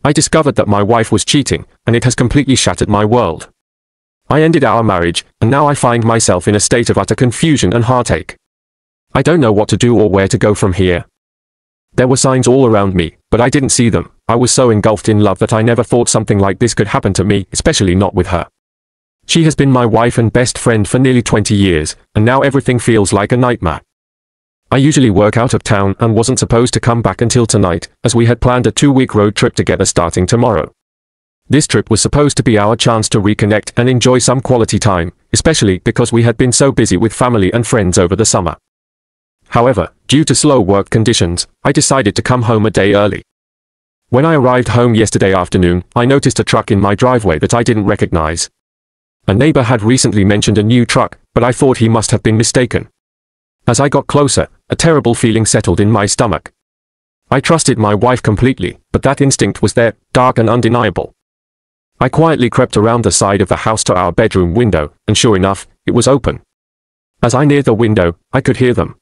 I discovered that my wife was cheating, and it has completely shattered my world. I ended our marriage, and now I find myself in a state of utter confusion and heartache. I don't know what to do or where to go from here. There were signs all around me, but I didn't see them. I was so engulfed in love that I never thought something like this could happen to me, especially not with her. She has been my wife and best friend for nearly 20 years, and now everything feels like a nightmare. I usually work out of town and wasn't supposed to come back until tonight, as we had planned a 2-week road trip together starting tomorrow. This trip was supposed to be our chance to reconnect and enjoy some quality time, especially because we had been so busy with family and friends over the summer. However, due to slow work conditions, I decided to come home a day early. When I arrived home yesterday afternoon, I noticed a truck in my driveway that I didn't recognize. A neighbor had recently mentioned a new truck, but I thought he must have been mistaken. As I got closer, a terrible feeling settled in my stomach. I trusted my wife completely, but that instinct was there, dark and undeniable. I quietly crept around the side of the house to our bedroom window, and sure enough, it was open. As I neared the window, I could hear them.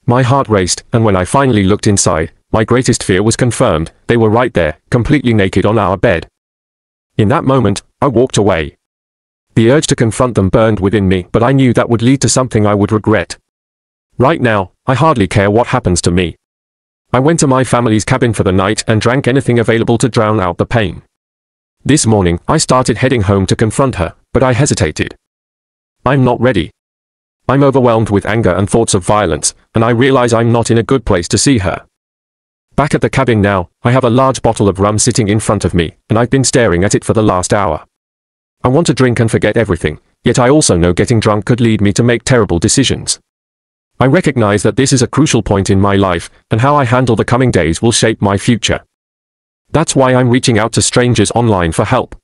My heart raced, and when I finally looked inside, my greatest fear was confirmed. They were right there, completely naked on our bed. In that moment, I walked away. The urge to confront them burned within me, but I knew that would lead to something I would regret. Right now, I hardly care what happens to me. I went to my family's cabin for the night and drank anything available to drown out the pain. This morning, I started heading home to confront her, but I hesitated. I'm not ready. I'm overwhelmed with anger and thoughts of violence, and I realize I'm not in a good place to see her. Back at the cabin now, I have a large bottle of rum sitting in front of me, and I've been staring at it for the last hour. I want to drink and forget everything, yet I also know getting drunk could lead me to make terrible decisions. I recognize that this is a crucial point in my life, and how I handle the coming days will shape my future. That's why I'm reaching out to strangers online for help.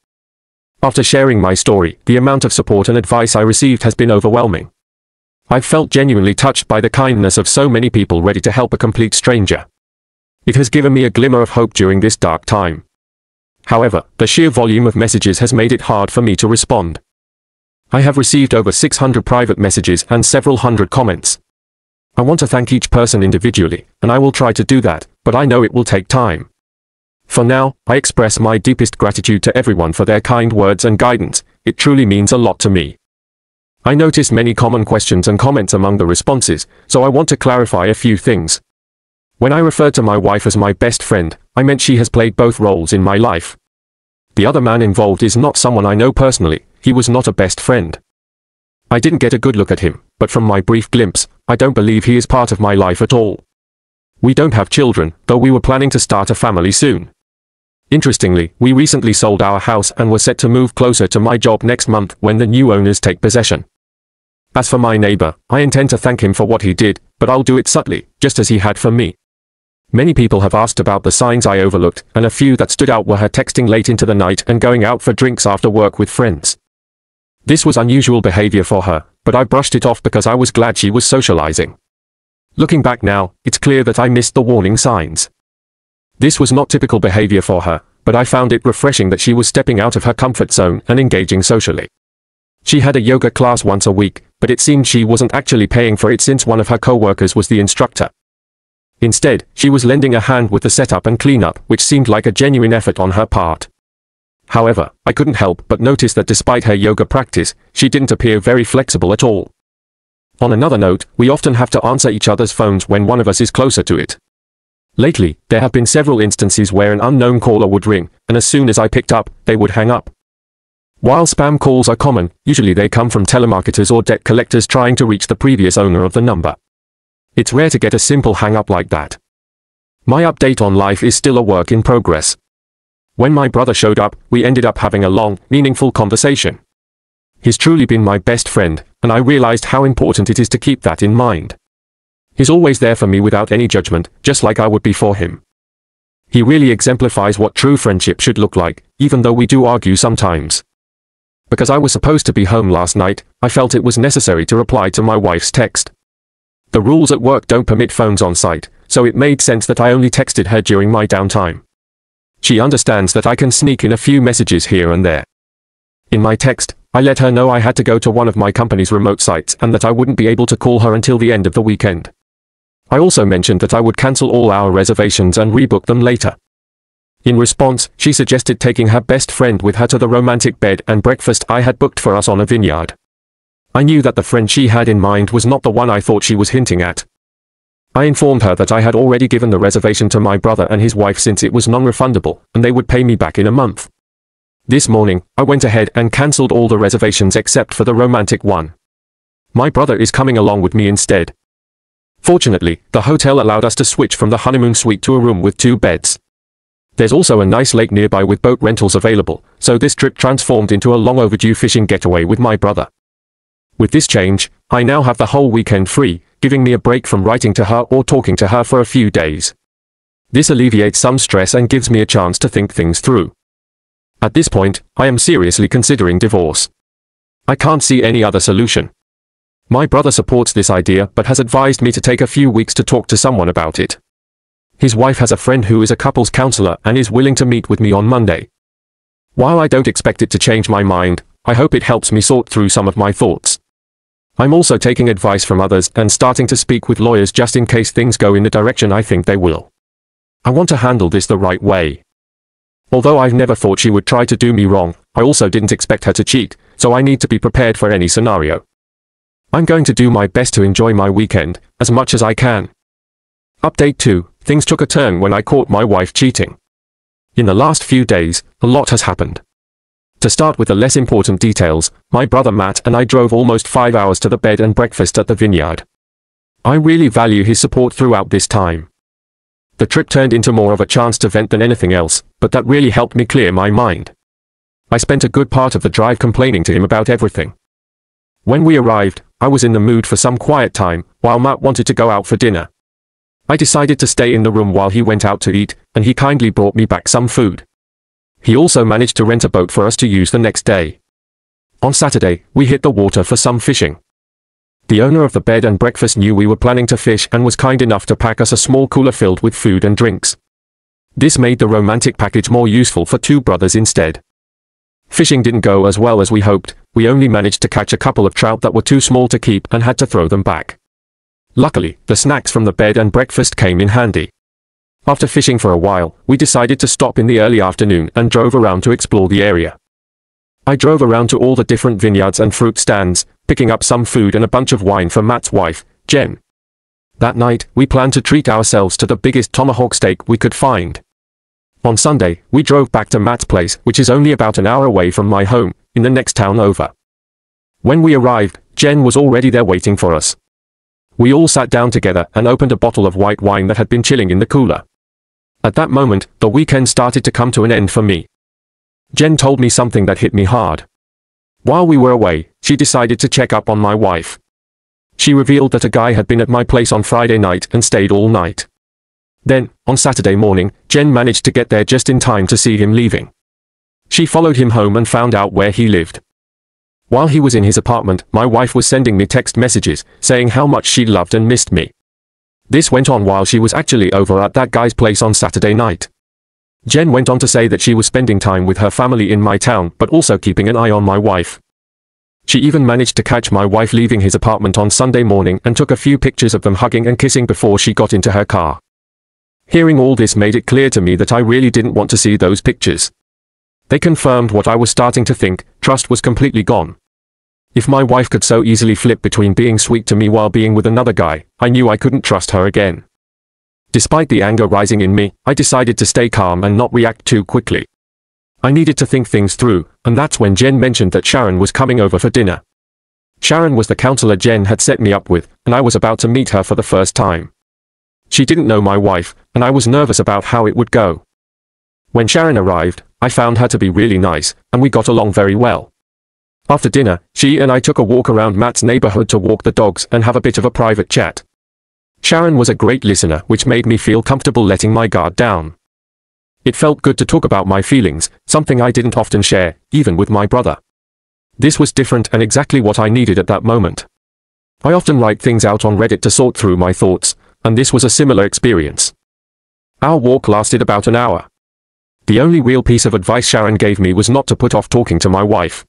After sharing my story, the amount of support and advice I received has been overwhelming. I've felt genuinely touched by the kindness of so many people ready to help a complete stranger. It has given me a glimmer of hope during this dark time. However, the sheer volume of messages has made it hard for me to respond. I have received over 600 private messages and several hundred comments. I want to thank each person individually, and I will try to do that, but I know it will take time. For now, I express my deepest gratitude to everyone for their kind words and guidance. It truly means a lot to me. I noticed many common questions and comments among the responses, so I want to clarify a few things. When I referred to my wife as my best friend, I meant she has played both roles in my life. The other man involved is not someone I know personally. He was not a best friend. I didn't get a good look at him, but from my brief glimpse, I don't believe he is part of my life at all. We don't have children, though we were planning to start a family soon. Interestingly, we recently sold our house and were set to move closer to my job next month when the new owners take possession. As for my neighbor, I intend to thank him for what he did, but I'll do it subtly, just as he had for me. Many people have asked about the signs I overlooked, and a few that stood out were her texting late into the night and going out for drinks after work with friends. This was unusual behavior for her, but I brushed it off because I was glad she was socializing. Looking back now, it's clear that I missed the warning signs. This was not typical behavior for her, but I found it refreshing that she was stepping out of her comfort zone and engaging socially. She had a yoga class once a week, but it seemed she wasn't actually paying for it since one of her co-workers was the instructor. Instead, she was lending a hand with the setup and cleanup, which seemed like a genuine effort on her part. However, I couldn't help but notice that despite her yoga practice, she didn't appear very flexible at all. On another note, we often have to answer each other's phones when one of us is closer to it. Lately, there have been several instances where an unknown caller would ring, and as soon as I picked up, they would hang up. While spam calls are common, usually they come from telemarketers or debt collectors trying to reach the previous owner of the number. It's rare to get a simple hang-up like that. My update on life is still a work in progress. When my brother showed up, we ended up having a long, meaningful conversation. He's truly been my best friend, and I realized how important it is to keep that in mind. He's always there for me without any judgment, just like I would be for him. He really exemplifies what true friendship should look like, even though we do argue sometimes. Because I was supposed to be home last night, I felt it was necessary to reply to my wife's text. The rules at work don't permit phones on site, so it made sense that I only texted her during my downtime. She understands that I can sneak in a few messages here and there. In my text, I let her know I had to go to one of my company's remote sites and that I wouldn't be able to call her until the end of the weekend. I also mentioned that I would cancel all our reservations and rebook them later. In response, she suggested taking her best friend with her to the romantic bed and breakfast I had booked for us on a vineyard. I knew that the friend she had in mind was not the one I thought she was hinting at. I informed her that I had already given the reservation to my brother and his wife since it was non-refundable, and they would pay me back in a month. This morning, I went ahead and cancelled all the reservations except for the romantic one. My brother is coming along with me instead. Fortunately, the hotel allowed us to switch from the honeymoon suite to a room with 2 beds. There's also a nice lake nearby with boat rentals available, so this trip transformed into a long overdue fishing getaway with my brother. With this change, I now have the whole weekend free, giving me a break from writing to her or talking to her for a few days. This alleviates some stress and gives me a chance to think things through. At this point, I am seriously considering divorce. I can't see any other solution. My brother supports this idea but has advised me to take a few weeks to talk to someone about it. His wife has a friend who is a couples counselor and is willing to meet with me on Monday. While I don't expect it to change my mind, I hope it helps me sort through some of my thoughts. I'm also taking advice from others and starting to speak with lawyers just in case things go in the direction I think they will. I want to handle this the right way. Although I've never thought she would try to do me wrong, I also didn't expect her to cheat, so I need to be prepared for any scenario. I'm going to do my best to enjoy my weekend, as much as I can. Update 2. Things took a turn when I caught my wife cheating. In the last few days, a lot has happened. To start with the less important details, my brother Matt and I drove almost 5 hours to the bed and breakfast at the vineyard. I really value his support throughout this time. The trip turned into more of a chance to vent than anything else, but that really helped me clear my mind. I spent a good part of the drive complaining to him about everything. When we arrived, I was in the mood for some quiet time, while Matt wanted to go out for dinner. I decided to stay in the room while he went out to eat, and he kindly brought me back some food. He also managed to rent a boat for us to use the next day. On Saturday, we hit the water for some fishing. The owner of the bed and breakfast knew we were planning to fish and was kind enough to pack us a small cooler filled with food and drinks. This made the romantic package more useful for 2 brothers instead. Fishing didn't go as well as we hoped. We only managed to catch a couple of trout that were too small to keep and had to throw them back. Luckily, the snacks from the bed and breakfast came in handy. After fishing for a while, we decided to stop in the early afternoon and drove around to explore the area. I drove around to all the different vineyards and fruit stands, picking up some food and a bunch of wine for Matt's wife, Jen. That night, we planned to treat ourselves to the biggest tomahawk steak we could find. On Sunday, we drove back to Matt's place, which is only about an hour away from my home, in the next town over. When we arrived, Jen was already there waiting for us. We all sat down together and opened a bottle of white wine that had been chilling in the cooler. At that moment, the weekend started to come to an end for me. Jen told me something that hit me hard. While we were away, she decided to check up on my wife. She revealed that a guy had been at my place on Friday night and stayed all night. Then, on Saturday morning, Jen managed to get there just in time to see him leaving. She followed him home and found out where he lived. While he was in his apartment, my wife was sending me text messages, saying how much she loved and missed me. This went on while she was actually over at that guy's place on Saturday night. Jen went on to say that she was spending time with her family in my town but also keeping an eye on my wife. She even managed to catch my wife leaving his apartment on Sunday morning and took a few pictures of them hugging and kissing before she got into her car. Hearing all this made it clear to me that I really didn't want to see those pictures. They confirmed what I was starting to think: trust was completely gone. If my wife could so easily flip between being sweet to me while being with another guy, I knew I couldn't trust her again. Despite the anger rising in me, I decided to stay calm and not react too quickly. I needed to think things through, and that's when Jen mentioned that Sharon was coming over for dinner. Sharon was the counselor Jen had set me up with, and I was about to meet her for the first time. She didn't know my wife, and I was nervous about how it would go. When Sharon arrived, I found her to be really nice, and we got along very well. After dinner, she and I took a walk around Matt's neighborhood to walk the dogs and have a bit of a private chat. Sharon was a great listener, which made me feel comfortable letting my guard down. It felt good to talk about my feelings, something I didn't often share, even with my brother. This was different and exactly what I needed at that moment. I often write things out on Reddit to sort through my thoughts, and this was a similar experience. Our walk lasted about an hour. The only real piece of advice Sharon gave me was not to put off talking to my wife.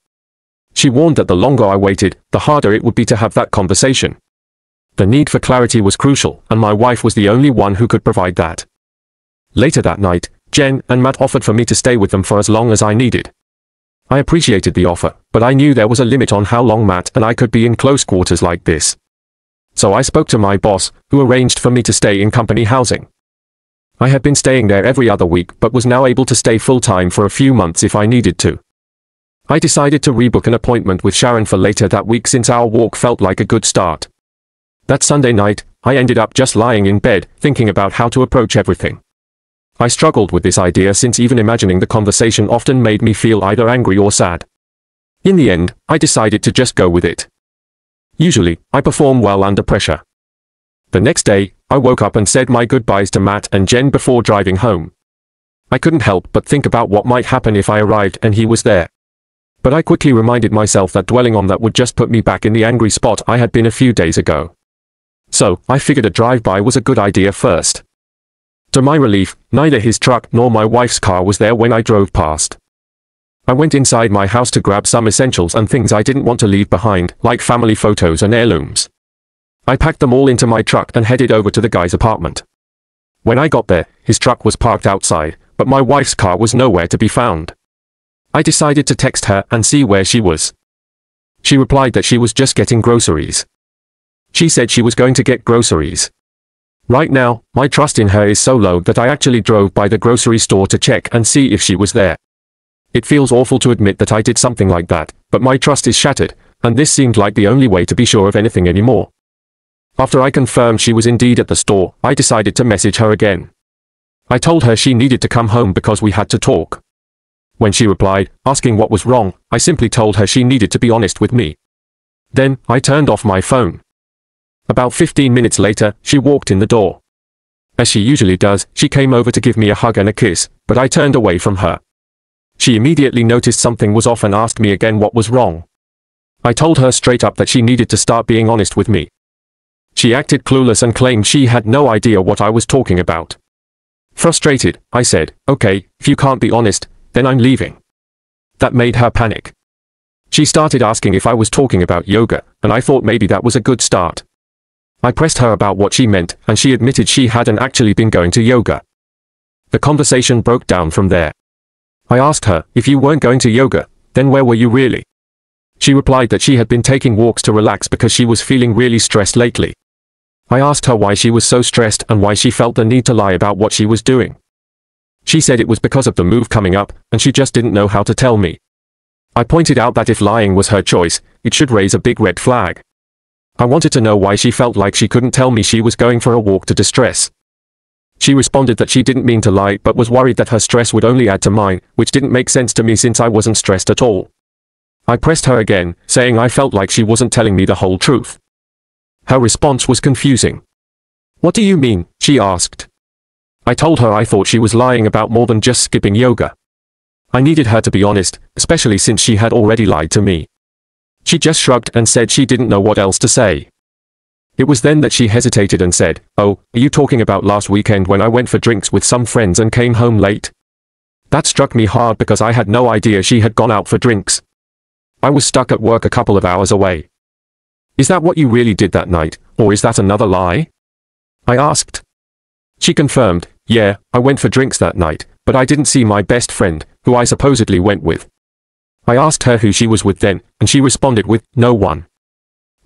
She warned that the longer I waited, the harder it would be to have that conversation. The need for clarity was crucial, and my wife was the only one who could provide that. Later that night, Jen and Matt offered for me to stay with them for as long as I needed. I appreciated the offer, but I knew there was a limit on how long Matt and I could be in close quarters like this. So I spoke to my boss, who arranged for me to stay in company housing. I had been staying there every other week but was now able to stay full-time for a few months if I needed to. I decided to rebook an appointment with Sharon for later that week since our walk felt like a good start. That Sunday night, I ended up just lying in bed, thinking about how to approach everything. I struggled with this idea since even imagining the conversation often made me feel either angry or sad. In the end, I decided to just go with it. Usually, I perform well under pressure. The next day, I woke up and said my goodbyes to Matt and Jen before driving home. I couldn't help but think about what might happen if I arrived and he was there. But I quickly reminded myself that dwelling on that would just put me back in the angry spot I had been a few days ago. So, I figured a drive-by was a good idea first. To my relief, neither his truck nor my wife's car was there when I drove past. I went inside my house to grab some essentials and things I didn't want to leave behind, like family photos and heirlooms. I packed them all into my truck and headed over to the guy's apartment. When I got there, his truck was parked outside, but my wife's car was nowhere to be found. I decided to text her and see where she was. She replied that she was just getting groceries. She said she was going to get groceries. Right now, my trust in her is so low that I actually drove by the grocery store to check and see if she was there. It feels awful to admit that I did something like that, but my trust is shattered, and this seemed like the only way to be sure of anything anymore. After I confirmed she was indeed at the store, I decided to message her again. I told her she needed to come home because we had to talk. When she replied, asking what was wrong, I simply told her she needed to be honest with me. Then, I turned off my phone. About 15 minutes later, she walked in the door. As she usually does, she came over to give me a hug and a kiss, but I turned away from her. She immediately noticed something was off and asked me again what was wrong. I told her straight up that she needed to start being honest with me. She acted clueless and claimed she had no idea what I was talking about. Frustrated, I said, "Okay, if you can't be honest, then I'm leaving." That made her panic. She started asking if I was talking about yoga, and I thought maybe that was a good start. I pressed her about what she meant, and she admitted she hadn't actually been going to yoga. The conversation broke down from there. I asked her, if you weren't going to yoga, then where were you really? She replied that she had been taking walks to relax because she was feeling really stressed lately. I asked her why she was so stressed and why she felt the need to lie about what she was doing. She said it was because of the move coming up, and she just didn't know how to tell me. I pointed out that if lying was her choice, it should raise a big red flag. I wanted to know why she felt like she couldn't tell me she was going for a walk to distress. She responded that she didn't mean to lie but was worried that her stress would only add to mine, which didn't make sense to me since I wasn't stressed at all. I pressed her again, saying I felt like she wasn't telling me the whole truth. Her response was confusing. "What do you mean?" she asked. I told her I thought she was lying about more than just skipping yoga. I needed her to be honest, especially since she had already lied to me. She just shrugged and said she didn't know what else to say. It was then that she hesitated and said, "Oh, are you talking about last weekend when I went for drinks with some friends and came home late?" That struck me hard because I had no idea she had gone out for drinks. I was stuck at work a couple of hours away. "Is that what you really did that night, or is that another lie?" I asked. She confirmed, "Yeah, I went for drinks that night, but I didn't see my best friend, who I supposedly went with." I asked her who she was with then, and she responded with, "No one.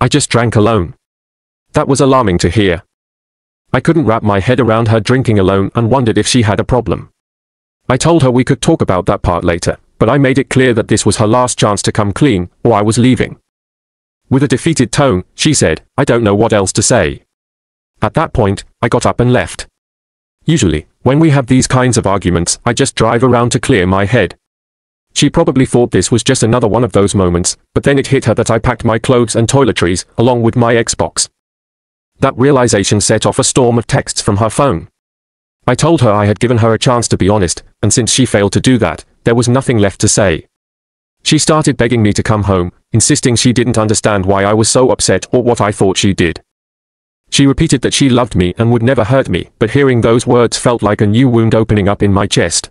I just drank alone." That was alarming to hear. I couldn't wrap my head around her drinking alone and wondered if she had a problem. I told her we could talk about that part later, but I made it clear that this was her last chance to come clean, or I was leaving. With a defeated tone, she said, "I don't know what else to say." At that point, I got up and left. Usually, when we have these kinds of arguments, I just drive around to clear my head. She probably thought this was just another one of those moments, but then it hit her that I packed my clothes and toiletries, along with my Xbox. That realization set off a storm of texts from her phone. I told her I had given her a chance to be honest, and since she failed to do that, there was nothing left to say. She started begging me to come home, insisting she didn't understand why I was so upset or what I thought she did. She repeated that she loved me and would never hurt me, but hearing those words felt like a new wound opening up in my chest.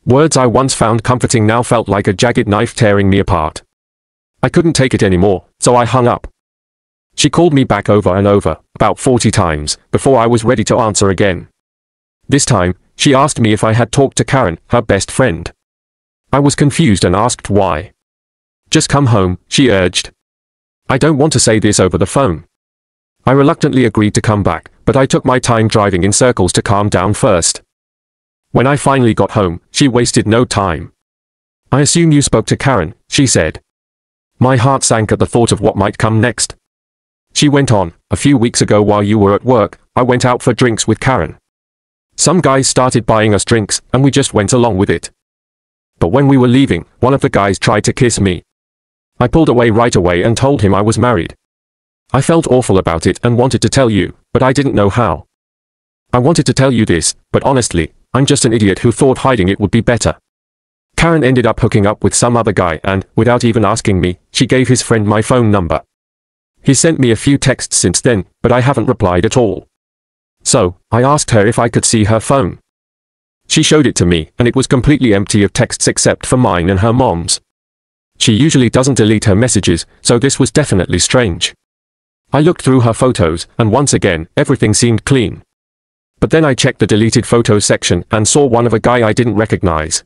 Words I once found comforting now felt like a jagged knife tearing me apart. I couldn't take it anymore, so I hung up. She called me back over and over, about 40 times, before I was ready to answer again. This time, she asked me if I had talked to Karen, her best friend. I was confused and asked why. Just come home, she urged. I don't want to say this over the phone. I reluctantly agreed to come back, but I took my time driving in circles to calm down first. When I finally got home, she wasted no time. I assume you spoke to Karen, she said. My heart sank at the thought of what might come next. She went on, a few weeks ago while you were at work, I went out for drinks with Karen. Some guys started buying us drinks, and we just went along with it. But when we were leaving, one of the guys tried to kiss me. I pulled away right away and told him I was married. I felt awful about it and wanted to tell you, but I didn't know how. I wanted to tell you this, but honestly, I'm just an idiot who thought hiding it would be better. Karen ended up hooking up with some other guy and, without even asking me, she gave his friend my phone number. He sent me a few texts since then, but I haven't replied at all. So, I asked her if I could see her phone. She showed it to me, and it was completely empty of texts except for mine and her mom's. She usually doesn't delete her messages, so this was definitely strange. I looked through her photos, and once again, everything seemed clean. But then I checked the deleted photos section and saw one of a guy I didn't recognize.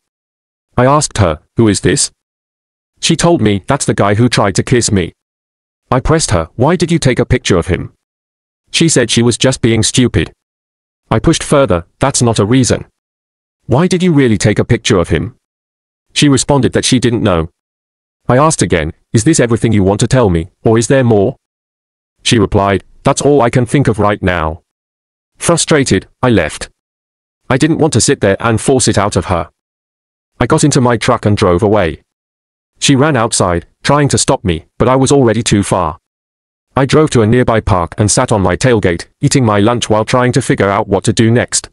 I asked her, who is this? She told me, that's the guy who tried to kiss me. I pressed her, why did you take a picture of him? She said she was just being stupid. I pushed further, that's not a reason. Why did you really take a picture of him? She responded that she didn't know. I asked again, is this everything you want to tell me, or is there more? She replied, that's all I can think of right now. Frustrated, I left. I didn't want to sit there and force it out of her. I got into my truck and drove away. She ran outside, trying to stop me, but I was already too far. I drove to a nearby park and sat on my tailgate, eating my lunch while trying to figure out what to do next.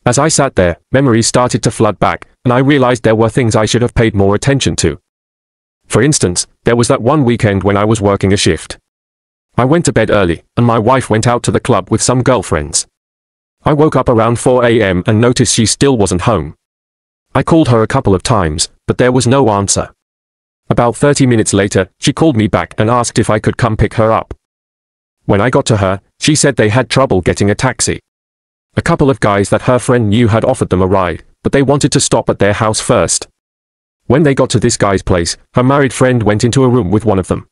As I sat there, memories started to flood back, and I realized there were things I should have paid more attention to. For instance, there was that one weekend when I was working a shift. I went to bed early, and my wife went out to the club with some girlfriends. I woke up around 4 a.m. and noticed she still wasn't home. I called her a couple of times, but there was no answer. About 30 minutes later, she called me back and asked if I could come pick her up. When I got to her, she said they had trouble getting a taxi. A couple of guys that her friend knew had offered them a ride, but they wanted to stop at their house first. When they got to this guy's place, her married friend went into a room with one of them.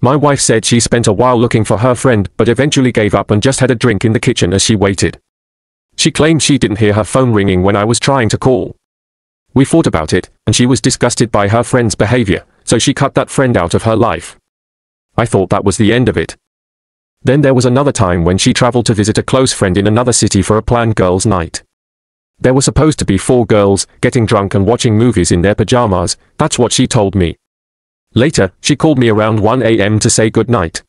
My wife said she spent a while looking for her friend but eventually gave up and just had a drink in the kitchen as she waited. She claimed she didn't hear her phone ringing when I was trying to call. We fought about it, and she was disgusted by her friend's behavior, so she cut that friend out of her life. I thought that was the end of it. Then there was another time when she traveled to visit a close friend in another city for a planned girls' night. There were supposed to be 4 girls, getting drunk and watching movies in their pajamas, that's what she told me. Later, she called me around 1 a.m. to say goodnight.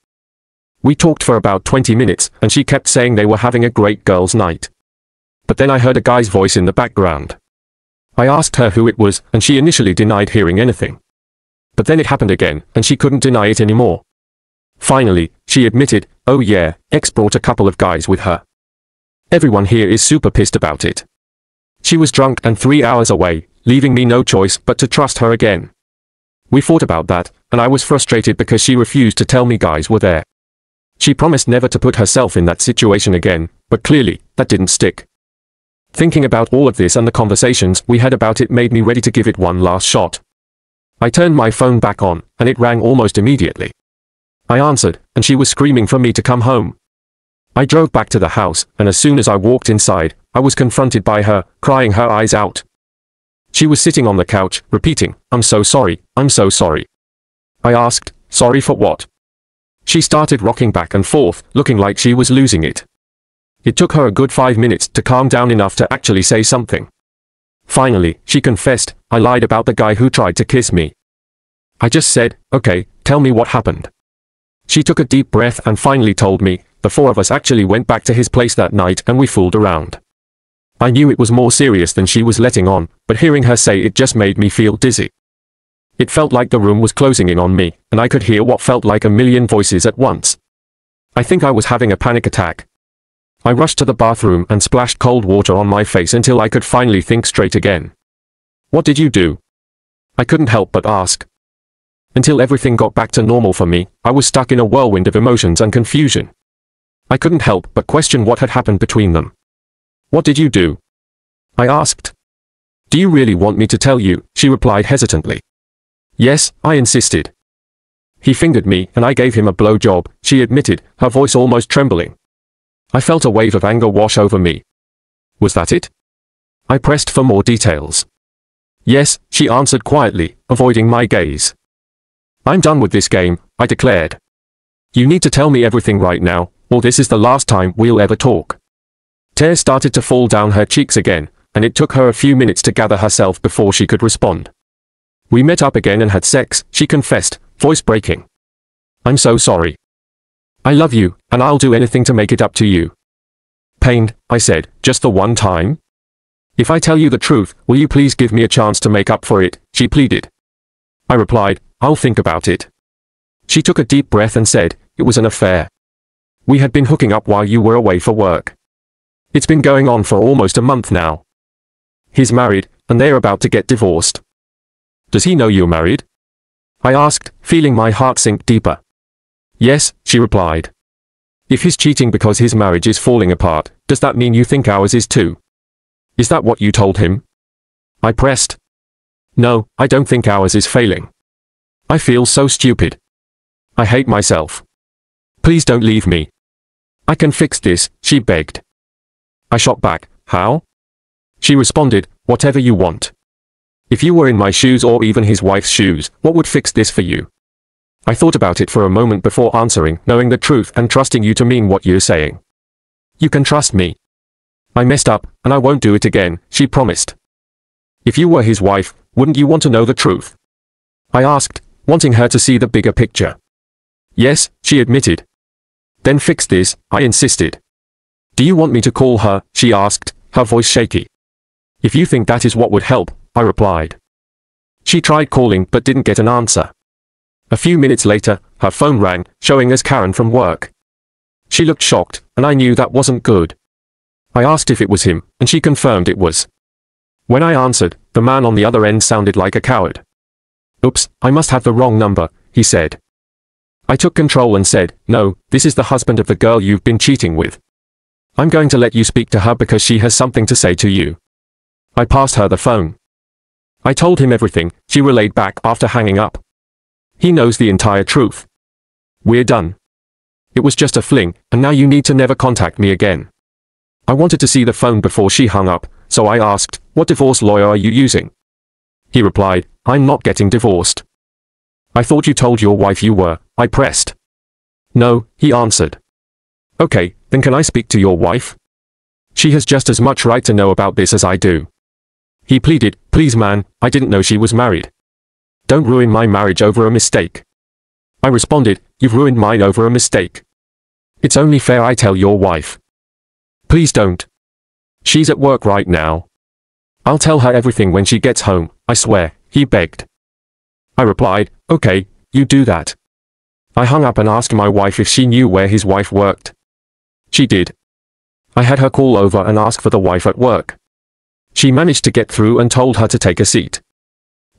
We talked for about 20 minutes, and she kept saying they were having a great girls' night. But then I heard a guy's voice in the background. I asked her who it was, and she initially denied hearing anything. But then it happened again, and she couldn't deny it anymore. Finally, she admitted, oh yeah, X brought a couple of guys with her. Everyone here is super pissed about it. She was drunk and 3 hours away, leaving me no choice but to trust her again. We fought about that, and I was frustrated because she refused to tell me guys were there. She promised never to put herself in that situation again, but clearly, that didn't stick. Thinking about all of this and the conversations we had about it made me ready to give it one last shot. I turned my phone back on, and it rang almost immediately. I answered, and she was screaming for me to come home. I drove back to the house, and as soon as I walked inside, I was confronted by her, crying her eyes out. She was sitting on the couch, repeating, I'm so sorry, I'm so sorry. I asked, sorry for what? She started rocking back and forth, looking like she was losing it. It took her a good 5 minutes to calm down enough to actually say something. Finally, she confessed, I lied about the guy who tried to kiss me. I just said, okay, tell me what happened. She took a deep breath and finally told me, the 4 of us actually went back to his place that night and we fooled around. I knew it was more serious than she was letting on, but hearing her say it just made me feel dizzy. It felt like the room was closing in on me, and I could hear what felt like a million voices at once. I think I was having a panic attack. I rushed to the bathroom and splashed cold water on my face until I could finally think straight again. What did you do? I couldn't help but ask. Until everything got back to normal for me, I was stuck in a whirlwind of emotions and confusion. I couldn't help but question what had happened between them. What did you do? I asked. Do you really want me to tell you? She replied hesitantly. Yes, I insisted. He fingered me and I gave him a blowjob, she admitted, her voice almost trembling. I felt a wave of anger wash over me. Was that it? I pressed for more details. Yes, she answered quietly, avoiding my gaze. I'm done with this game, I declared. You need to tell me everything right now, or this is the last time we'll ever talk. Tears started to fall down her cheeks again, and it took her a few minutes to gather herself before she could respond. We met up again and had sex, she confessed, voice breaking. I'm so sorry. I love you, and I'll do anything to make it up to you. Pained, I said, just the one time? If I tell you the truth, will you please give me a chance to make up for it, she pleaded. I replied, I'll think about it. She took a deep breath and said, it was an affair. We had been hooking up while you were away for work. It's been going on for almost a month now. He's married, and they're about to get divorced. Does he know you're married? I asked, feeling my heart sink deeper. Yes, she replied. If he's cheating because his marriage is falling apart, does that mean you think ours is too? Is that what you told him? I pressed. No, I don't think ours is failing. I feel so stupid. I hate myself. Please don't leave me. I can fix this, she begged. I shot back, how? She responded, whatever you want. If you were in my shoes or even his wife's shoes, what would fix this for you? I thought about it for a moment before answering, knowing the truth and trusting you to mean what you're saying. You can trust me. I messed up, and I won't do it again, she promised. If you were his wife, wouldn't you want to know the truth? I asked, wanting her to see the bigger picture. Yes, she admitted. Then fix this, I insisted. Do you want me to call her? She asked, her voice shaky. If you think that is what would help, I replied. She tried calling but didn't get an answer. A few minutes later, her phone rang, showing as Karen from work. She looked shocked, and I knew that wasn't good. I asked if it was him, and she confirmed it was. When I answered, the man on the other end sounded like a coward. Oops, I must have the wrong number, he said. I took control and said, no, this is the husband of the girl you've been cheating with. I'm going to let you speak to her because she has something to say to you. I passed her the phone. I told him everything, she relayed back after hanging up. He knows the entire truth. We're done. It was just a fling, and now you need to never contact me again. I wanted to see the phone before she hung up, so I asked, what divorce lawyer are you using? He replied, I'm not getting divorced. I thought you told your wife you were, I pressed. No, he answered. Okay, then can I speak to your wife? She has just as much right to know about this as I do. He pleaded, please man, I didn't know she was married. Don't ruin my marriage over a mistake. I responded, you've ruined mine over a mistake. It's only fair I tell your wife. Please don't. She's at work right now. I'll tell her everything when she gets home, I swear, he begged. I replied, okay, you do that. I hung up and asked my wife if she knew where his wife worked. She did. I had her call over and ask for the wife at work. She managed to get through and told her to take a seat.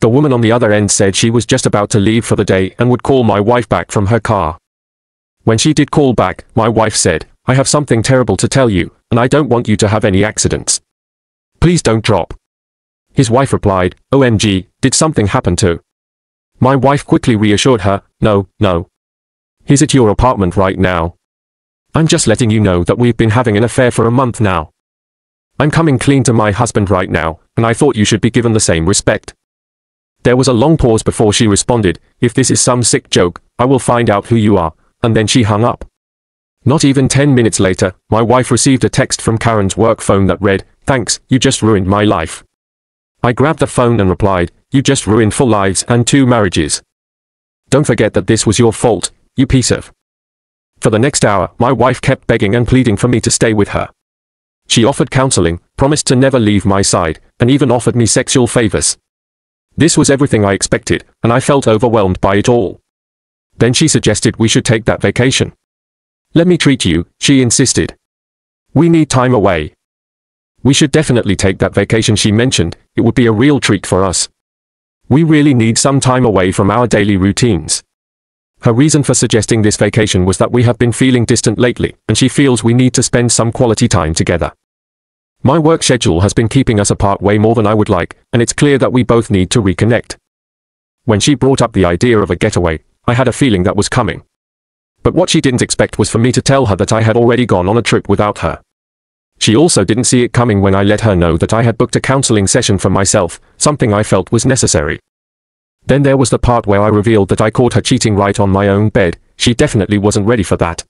The woman on the other end said she was just about to leave for the day and would call my wife back from her car. When she did call back, my wife said, I have something terrible to tell you, and I don't want you to have any accidents. Please don't drop. His wife replied, OMG, did something happen to? My wife quickly reassured her, no. He's at your apartment right now. I'm just letting you know that we've been having an affair for a month now. I'm coming clean to my husband right now, and I thought you should be given the same respect. There was a long pause before she responded, if this is some sick joke, I will find out who you are, and then she hung up. Not even 10 minutes later, my wife received a text from Karen's work phone that read, thanks, you just ruined my life. I grabbed the phone and replied, you just ruined 4 lives and 2 marriages. Don't forget that this was your fault, you piece of. For the next hour, my wife kept begging and pleading for me to stay with her. She offered counseling, promised to never leave my side, and even offered me sexual favors. This was everything I expected, and I felt overwhelmed by it all. Then she suggested we should take that vacation. Let me treat you, she insisted. We need time away. We should definitely take that vacation, she mentioned, it would be a real treat for us. We really need some time away from our daily routines. Her reason for suggesting this vacation was that we have been feeling distant lately, and she feels we need to spend some quality time together. My work schedule has been keeping us apart way more than I would like, and it's clear that we both need to reconnect. When she brought up the idea of a getaway, I had a feeling that was coming. But what she didn't expect was for me to tell her that I had already gone on a trip without her. She also didn't see it coming when I let her know that I had booked a counseling session for myself, something I felt was necessary. Then there was the part where I revealed that I caught her cheating right on my own bed. She definitely wasn't ready for that.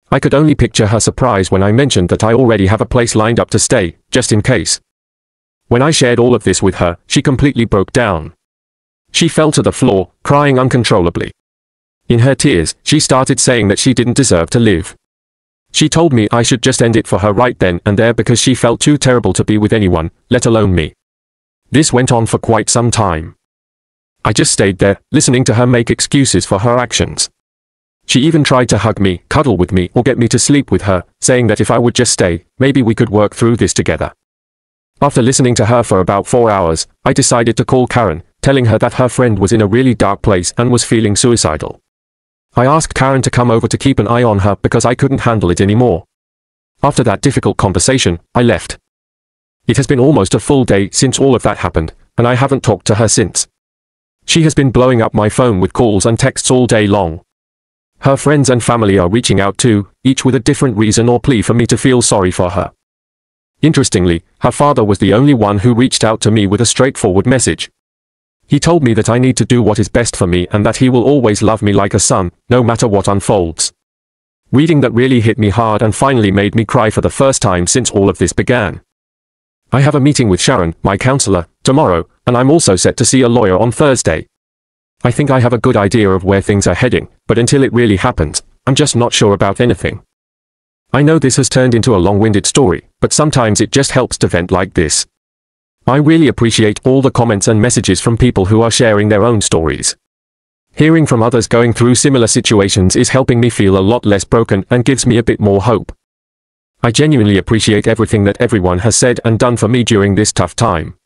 I could only picture her surprise when I mentioned that I already have a place lined up to stay, just in case. When I shared all of this with her, she completely broke down. She fell to the floor, crying uncontrollably. In her tears, she started saying that she didn't deserve to live. She told me I should just end it for her right then and there because she felt too terrible to be with anyone, let alone me. This went on for quite some time. I just stayed there, listening to her make excuses for her actions. She even tried to hug me, cuddle with me, or get me to sleep with her, saying that if I would just stay, maybe we could work through this together. After listening to her for about 4 hours, I decided to call Karen, telling her that her friend was in a really dark place and was feeling suicidal. I asked Karen to come over to keep an eye on her because I couldn't handle it anymore. After that difficult conversation, I left. It has been almost a full day since all of that happened, and I haven't talked to her since. She has been blowing up my phone with calls and texts all day long. Her friends and family are reaching out too, each with a different reason or plea for me to feel sorry for her. Interestingly, her father was the only one who reached out to me with a straightforward message. He told me that I need to do what is best for me and that he will always love me like a son, no matter what unfolds. Reading that really hit me hard and finally made me cry for the first time since all of this began. I have a meeting with Sharon, my counselor, tomorrow, and I'm also set to see a lawyer on Thursday. I think I have a good idea of where things are heading, but until it really happens, I'm just not sure about anything. I know this has turned into a long-winded story, but sometimes it just helps to vent like this. I really appreciate all the comments and messages from people who are sharing their own stories. Hearing from others going through similar situations is helping me feel a lot less broken and gives me a bit more hope. I genuinely appreciate everything that everyone has said and done for me during this tough time.